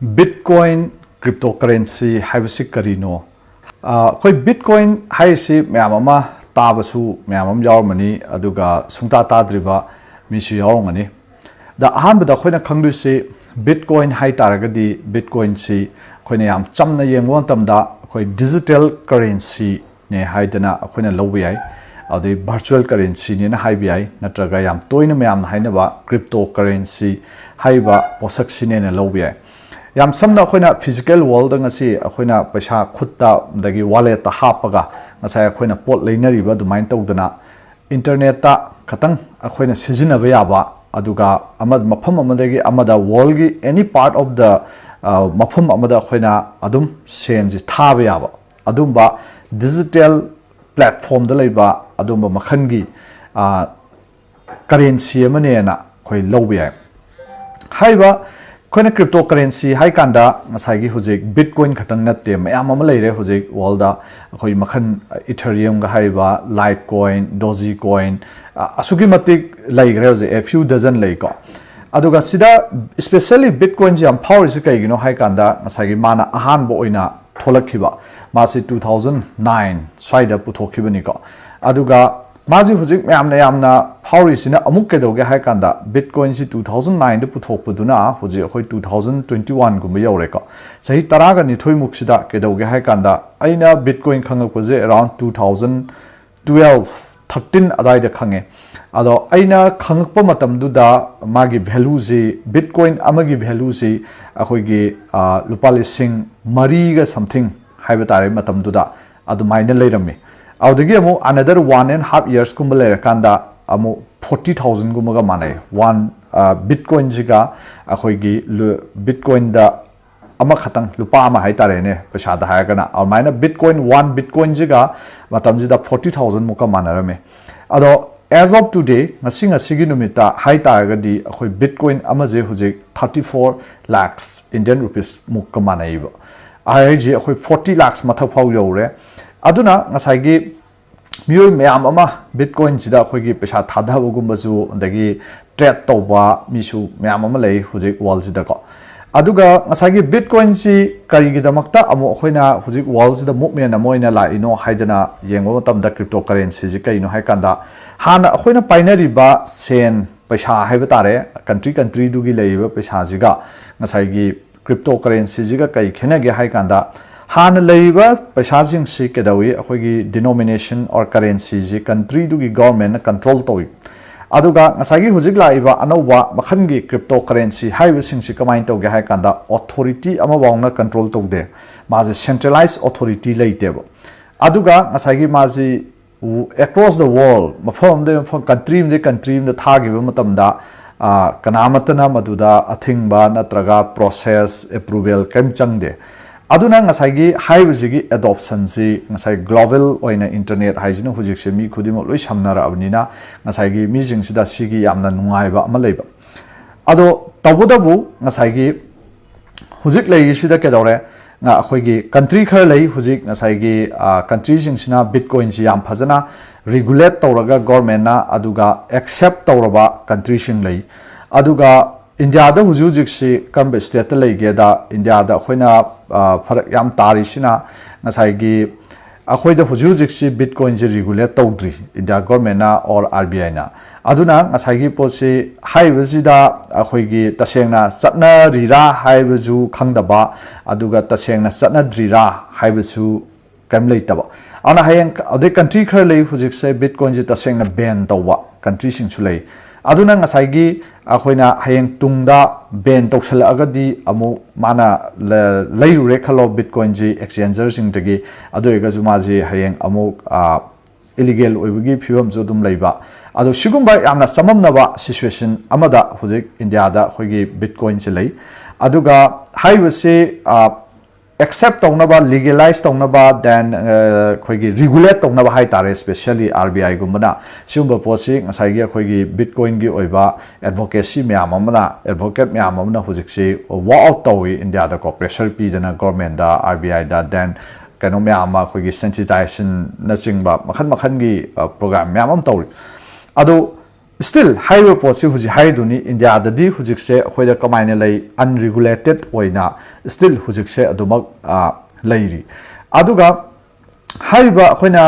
Bitcoin cryptocurrency haibasi karino koi Bitcoin haisi myamama tabasu myamam yawmani aduga sungta tadriba misu yawngani da ahanbada khoina khangdusi Bitcoin hai taragadi Bitcoin si khoina yam chamna yengwon tamda khoi digital currency ne haidana khoina lobiyai adi virtual currency ne na haibai natraga yam toina myam hainaba cryptocurrency haiba posak sine na lobiyai yam samna khoina physical world ngasi khoina paisa khutta dagi wallet ta hapaga ngasai khoina pot leinariba dumain tawdana internet ta khatang khoina sijinaba yaba aduga amad mafam amadagi amada world gi any part of the mafam amada khoina adum senji thaba yaba adumba digital platform da leiba adumba makhangi currency amane na khoi lobby ai haiba khoina cryptocurrency hai kanda ngasai gi hujik Bitcoin khatang natte mayam ama leire hujik world da khoi makhan Ethereum ga haiba Litecoin Dogecoin asugi matik laigre hujik a few dozen laiko aduga sida especially Bitcoin jam power is kai gino hai kanda ngasai gi mana ahan bo oina tholakhiba masi 2009 swaida puthokibani ko aduga maji hujik yamna power sina amuk ke doge hai kanda Bitcoin si 2009 de puthokpuduna hujik khoi 2021 gumba yore ko sahi taraga ni thoi muksida ke doge hai kanda aina Bitcoin khangak je around 2012 13 adai da khange ado aina khangakpa matam du da magi value ji Bitcoin amagi value ji akhoi gi lupalising mariga something haiba tare matam du da adu maina leirami audagi amu another 1.5 years kumba lera kanda amu 40,000 gumaga manai one Bitcoin jiga akhoi gi Bitcoin da ama khatang lupa ama hai tare ne pesa da ha kana aw maina Bitcoin 1 Bitcoin jiga matam ji da 40,000 muka manarame ado as of today ngasi gi numita hai taraga di akhoi Bitcoin ama je hujik 34 lakhs Indian rupees muka manai ba ai ji akhoi 40 lakhs mathak phau yore aduna ngasai gi miyoi mayam ama Bitcoin jida khoi gi pesa thadhabu gumbasu dagi trade toba misu mayam ama lei hujik world jida ko aduga ngasai gi Bitcoin si kari gi damakta amo khoina hujik world jida movement amoina la ino haidana yengo tamda cryptocurrency ji kaino hai kanda hana khoina binary ba sen pesa haiba tare country dugi leiba pesa jiga ngasai gi cryptocurrency jiga kai khena ge hai kanda han leiba paisa jing si kedawi akhoi gi denomination or currency ji country du gi government control toi aduga ngasai gi hujik laiba anowa makhan gi cryptocurrency haiba sing si kamain to ge hai kanda authority ama wangna control to de ma ji centralized authority leitebo aduga ngasai gi ma ji across the world mafam de country de thagi ba matam da kanamatana maduda athingba natraga process approval kem changde aduna ngasai gi haibji adoption ji ngasai global oina internet haijina hujik se mi khudimo loi samnara abnina ngasai gi mi jingsida sigi yamna nungai ba ama leiba ado tabudabu ngasai gi hujik lei sida ke dore nga khoi gi country khar lei hujik ngasai gi country jingsina Bitcoin ji yam phajana regulate tawraga government na aduga accept tawraba country sing lei aduga India da hujik si kambe state lei ge da India da khoina farak yam tari sina ngasai gi akhoi da hujik si Bitcoin ji regulate tawdri India government na or RBI na aduna ngasai gi posi haibaji da akhoi gi tasengna chatna rira haibaju khangdaba aduga tasengna chatna drira haibasu kam leitaba ana hayeng ade country khar lei hujik se Bitcoin ji tasengna ban tawwa country sing chu lei aduna ngasai gi akhoina hayeng tungda ban tawsala agadi amu mana leirure khalo Bitcoin ji exchanger sing tagi adoiga juma ji hayeng amu illegal oibagi phibam jodum leiba ado sigumba yamna samamnaba situation amada hujik India da khoigi Bitcoin se lei aduga haibase accept tawnaba legalize tawnaba then khoigi regulate tawnaba hai tare especially RBI gumana sigumba posi ngasai gi khoigi Bitcoin gi oiba advocacy myam amana advocate myam amana hujik se walk out tawi India da pressure pi dana government da RBI da then kano myam khoigi sensitization na chingba makhan gi program myam am tawi ado still higher post huji haiduni India dadi hujik se khoida kamaina lay unregulated oina still hujik se adumak layri aduga haiba khoina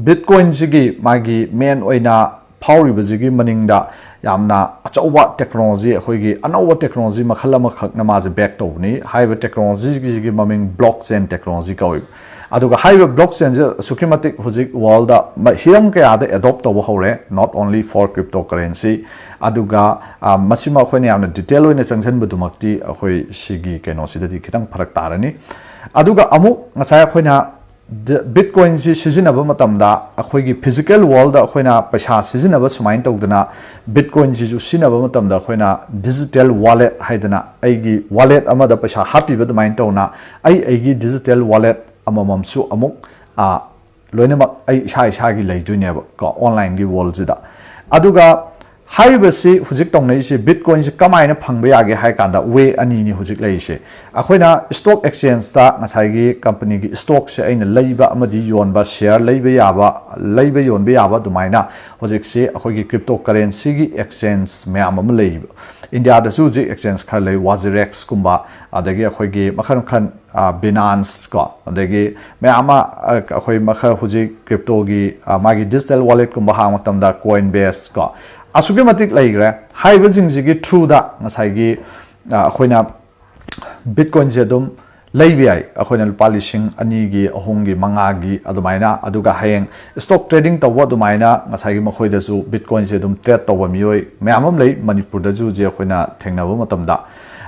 bitcoin jigi magi main oina power bajigi maningda yamna achauba technology khoigi anowa technology makhala makhak namaze back tawni haiba technology jigi maming blockchain technology kawi aduga haiba blockchain je sukimatik hujik world da hiram ka ada adopt taw hore not only for cryptocurrency aduga masima khoini yamna detail oina changchan budumakti khoi sigi keno sidadi khitang pharak tarani aduga amu ngasai khoina Bitcoin ji sizinaba matamda akhoi physical world da khoina paisa sizinaba sumain tawdana Bitcoin ji ju sinaba matamda khoina digital wallet haidana aigi wallet amada paisa happy badmain tawna aigi digital wallet amamamsu amuk loinama ai isa gi leiduneba ko online gi world jida aduga haibasi hujik tongnai se bitcoin se kamaina phangba yage hai kanda way ani ni hujik lei se akhoina stock exchange ta ngasai gi company gi stock se aina leiba amadi yonba share leiba yonba yaba dumaina hujik se akhoi gi cryptocurrency gi exchange myam am leiba India da su ji exchange khar lei wazirex kumba adagi akhoi gi makhan khan Binance ko adagi myama akhoi makha hujik crypto gi magi digital wallet kumba ha matamda Coinbase ko asuke matik laigre haiba jingjigi through da ngasai gi akhoina bitcoin je dum leibi ai akhoina lupa lising ani gi ahong gi manga gi adumaina aduga hayeng stock trading taw adumaina ngasai gi makhoi da su bitcoin je dum trade taw mioi mayamam lei manipur da ju je akhoina thengnabu matamda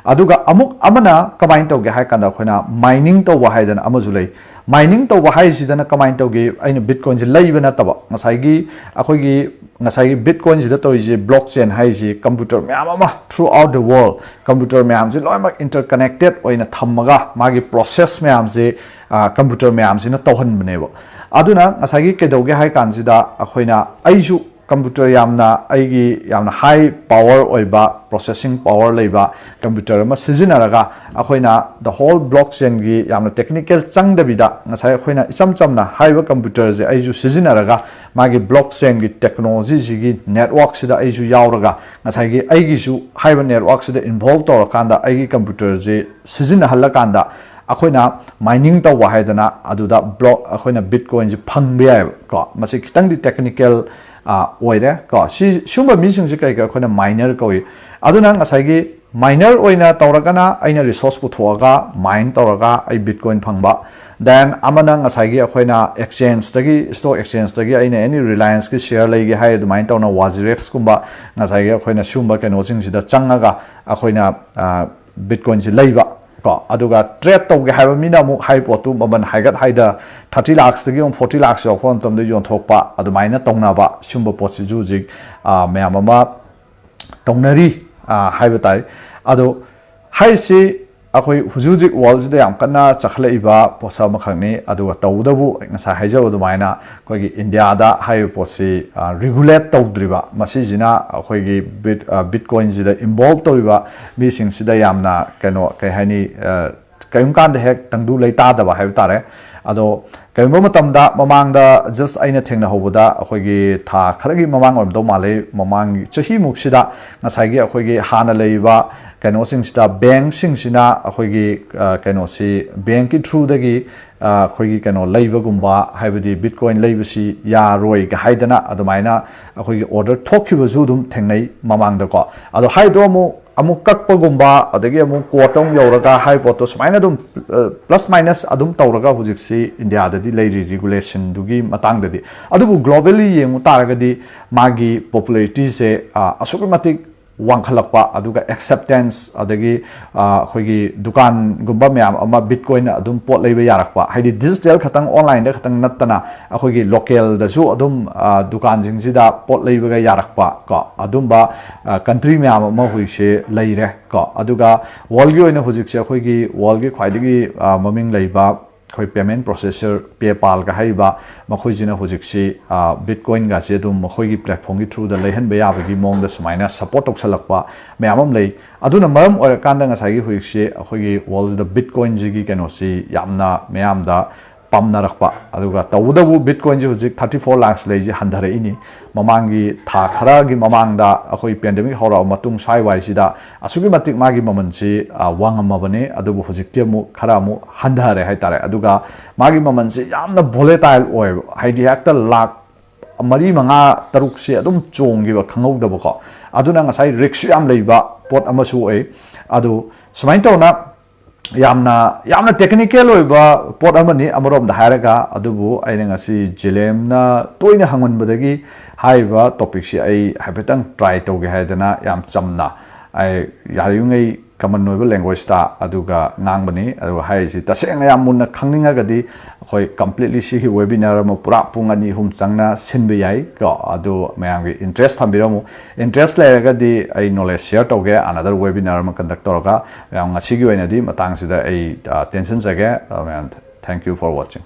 aduga amuk amana kamain taw ge hai kanda akhoina mining taw haidana amaju lei mining taw hai sidana kamain taw ge aina bitcoin je leiba na taba ngasai gi akhoi gi ngasai bitcoin jida to je blockchain hai ji computer myama throughout the world computer myam ji loimak interconnected oina thamaga magi process myam ji computer myam ji na tawhan bnebo aduna ngasai gi kedoge hai kan jida akhoina aiju computer yamna high power oiba processing power leiba computer ma sijinaraga akhoina the whole blockchain gi yamna technical changdabida ngasai akhoina isam chamna haiba computer je aiju sijinaraga magi blockchain gi technology ji network sida aiju yauraga ngasai gi aigi su haiba network sida involve torakanda aigi computer je sijina halakanda akhoina mining taw haidana aduda block akhoina bitcoin ji phangbe ko masi kitang di technical oide ko si sumba mising ji kai ka khona miner koi aduna ngasai gi miner oina tawragana aina resource puthoga mine tawraga ai bitcoin phangba then amana ngasai gi akhoina exchange tagi stock exchange tagi aina any reliance ki share lei gi hai du mine tawna wazirex kumba ngasai gi akhoina sumba keno sing sida changaga akhoina bitcoin ji leiba ko aduga trade tawge haiba mina mu hai potu maban haigat haida 30 lakhs tagi 40 lakhs yo khon tom de yon thokpa adumaina tongna ba sumba pochi ju ji mayamama tongnari haiba tai adu hai si akhoi hujujik world de yam kana chakhlaiba posa makhangni aduga tawdabu ngasa haijaw adumaina koi gi India da hai posi regulate tawdriba masi jina akhoi gi bitcoin ji da involve tawba mi sing sida yamna kano kai hani kayum kan de hek tangdu leita da ba hai tare ado kayum matamda mamangda just aina thengna hobuda akhoi gi tha kharagi mamang omdo male mamang chahi muksida ngasai gi akhoi gi hana leiba kano sing sida bank sing sina akhoi gi kano si bank ki through dagi akhoi gi kano leiba gumba haibadi bitcoin leiba si ya roi ga haidana adumaina akhoi gi order thokhiba zu dum thengnai mamang da ko ado haido mu amuk kakpa gumba adagi amuk quotong yoraga hai poto smaina dum plus minus adum tawraga hujik si India da di leiri regulation dugi matang da di adubu globally yengu taragadi magi popularity se asukimatik wangkhalakpa aduga acceptance adagi khoigi dukan gumba myam ama bitcoin adum pot leiba yarakpa haidi digital khatang online da khatang natana akhoigi local da su adum dukan jingsida pot leiba ga yarakpa ko adumba country myam ama huise leire ko aduga world gi oina hujik se akhoigi world gi khwaidagi maming leiba khoi payment processor PayPal ga haiba makhoi jina hujik si bitcoin ga se dum makhoi gi platform gi through da leihan be ya gi mong da smaina support toksalakpa myamam lei aduna maram or kanda nga sagi huik se akhoi gi world da bitcoin ji gi kano si yamna myam da ꯄꯥꯝꯅꯔꯛꯄ ꯑꯗꯨꯒ ꯇꯧꯕꯗꯕꯨ ꯕꯤꯠꯀꯣꯏꯟꯁꯦ ꯍꯧꯖꯤꯛ 34 ꯂꯥꯛꯁ ꯂꯩꯁꯦ ꯍꯟꯊꯔꯛꯏꯅꯤ ꯃꯃꯥꯡꯒꯤ ꯊꯥ ꯈꯔꯒꯤ ꯃꯃꯥꯡꯗ ꯑꯩꯈꯣꯏ pandemic ꯍꯧꯔꯛꯑꯕ ꯃꯇꯨꯡ ꯁ꯭ꯋꯥꯏꯋꯥꯏꯁꯤꯗ ꯑꯁꯨꯛꯀꯤ ꯃꯇꯤꯛ ꯃꯥꯒꯤ ꯃꯃꯜꯁꯤ ꯋꯥꯡꯉꯝꯃꯕꯅꯤ ꯑꯗꯨꯕꯨ ꯍꯧꯖꯤꯛꯇꯤ ꯑꯃꯨꯛ ꯈꯔ ꯑꯃꯨꯛ ꯍꯟꯊꯔꯦ ꯍꯥꯏꯇꯥꯔꯦ ꯑꯗꯨꯒ ꯃꯥꯒꯤ ꯃꯃꯜꯁꯤ ꯌꯥꯝꯅ ꯚꯣꯂꯦꯇꯥꯏꯜ ꯑꯣꯏꯕ ꯍꯥꯏꯗꯤ ꯍꯦꯛꯇ ꯂꯥꯛ 4-5-6ꯁꯦ ꯑꯗꯨꯝ ꯆꯣꯡꯈꯤꯕ ꯈꯪꯍꯧꯗꯕꯀꯣ ꯑꯗꯨꯅ ꯉꯁꯥꯏ ꯔꯤꯛꯁ ꯌꯥꯝ ꯂꯩꯕ ꯄꯣꯠ ꯑꯃꯁꯨ ꯑꯣꯏ ꯑꯗꯨ ꯁꯨꯃꯥꯏꯅ ꯇꯧꯅ ꯌꯥꯝꯅ ꯇꯦꯛꯅꯤꯀꯦꯜ ꯑꯣꯏꯕ ꯄꯣꯠ ꯑꯃꯅꯤ ꯑꯃꯔꯣꯝꯗ ꯍꯥꯏꯔꯒ ꯑꯗꯨꯕꯨ ꯑꯩꯅ ꯉꯁꯤ ꯖꯦꯂꯦꯝꯅ ꯇꯣꯏꯅ ꯍꯪꯃꯟꯕꯗꯒꯤ ꯍꯥꯏꯔꯤꯕ ꯇꯣꯄꯤꯛꯁꯤ ꯑꯩ ꯍꯥꯏꯐꯦꯠꯇꯪ ꯇ꯭ꯔꯥꯏ ꯇꯧꯒꯦ ꯍꯥꯏꯗꯅ ꯌꯥꯝ ꯆꯝꯅ ꯑꯩ ꯌꯥꯔꯤꯉꯩ ꯀꯃꯟ ꯑꯣꯏꯕ ꯂꯦꯡꯒ꯭ꯋꯦꯖꯇ ꯑꯗꯨꯒ ꯉꯥꯡꯕꯅꯤ ꯑꯗꯨꯒ ꯍꯥꯏꯔꯤꯁꯤ ꯇꯁꯦꯡꯅ ꯌꯥꯝ ꯃꯨꯟꯅ ꯈꯪꯅꯤꯡꯉꯒꯗꯤ ꯑꯩꯈꯣꯏ ꯀꯝꯄ꯭ꯂꯤꯠꯂꯤ ꯁꯤꯒꯤ ꯋꯦꯕꯤꯅꯥꯔ ꯑꯃ ꯄꯨꯔꯥ ꯄꯨꯡ 2-3 ꯆꯪꯅ ꯁꯤꯟꯕ ꯌꯥꯏ ꯀꯣ ꯑꯗꯨ ꯃꯌꯥꯝꯒꯤ ꯏꯟꯇꯔꯦꯁ ꯊꯝꯕꯤꯔꯝꯃꯨ ꯏꯟꯇꯔꯦꯁ ꯂꯩꯔꯒꯗꯤ ꯑꯩ ꯅꯣꯂꯦꯖ ꯁꯦꯌꯔ ꯇꯧꯒꯦ ꯑꯅꯗꯔ ꯋꯦꯕꯤꯅꯥꯔ ꯑꯃ ꯀꯟꯗꯛ ꯇꯧꯔꯒ ꯃꯌꯥꯝ ꯉꯁꯤꯒꯤ ꯑꯣꯏꯅꯗꯤ ꯃꯇꯥꯡꯁꯤꯗ ꯑꯩ ꯇꯦꯟꯁꯟꯖꯒꯦ ꯃꯌꯥꯝ ꯊꯦꯡꯛ ꯌꯨ ꯐꯣꯔ ꯋꯥꯆꯤꯡ